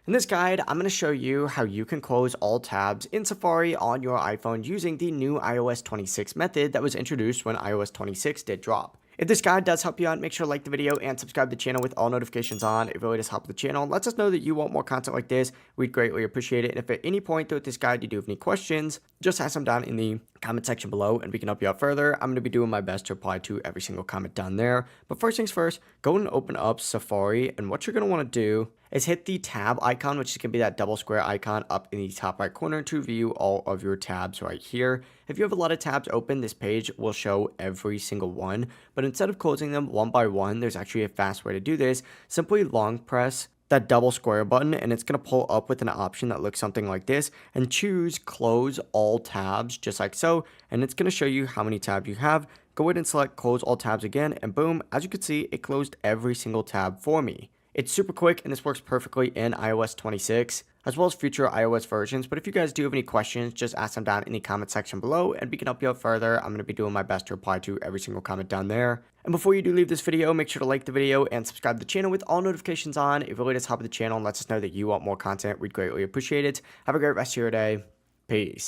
In this guide, I'm going to show you how you can close all tabs in Safari on your iPhone using the new iOS 26 method that was introduced when iOS 26 did drop. If this guide does help you out, make sure to like the video and subscribe to the channel with all notifications on. It really does help the channel and lets us know that you want more content like this. We'd greatly appreciate it. And if at any point throughout this guide you do have any questions, just ask them down in the comment section below and we can help you out further. I'm going to be doing my best to reply to every single comment down there. But first things first, go and open up Safari, and what you're going to want to do is hit the tab icon, which is going to be that double square icon up in the top right corner to view all of your tabs right here. If you have a lot of tabs open, this page will show every single one, but instead of closing them one by one, there's actually a fast way to do this. Simply long press that double square button and it's going to pull up with an option that looks something like this, and choose close all tabs just like so, and it's going to show you how many tabs you have. Go ahead and select close all tabs again, and boom, as you can see, it closed every single tab for me. It's super quick and this works perfectly in iOS 26 as well as future iOS versions, but if you guys do have any questions, just ask them down in the comment section below and we can help you out further. I'm going to be doing my best to reply to every single comment down there. And before you do leave this video, make sure to like the video and subscribe to the channel with all notifications on. It really does help the channel and lets us know that you want more content. We'd greatly appreciate it. Have a great rest of your day. Peace.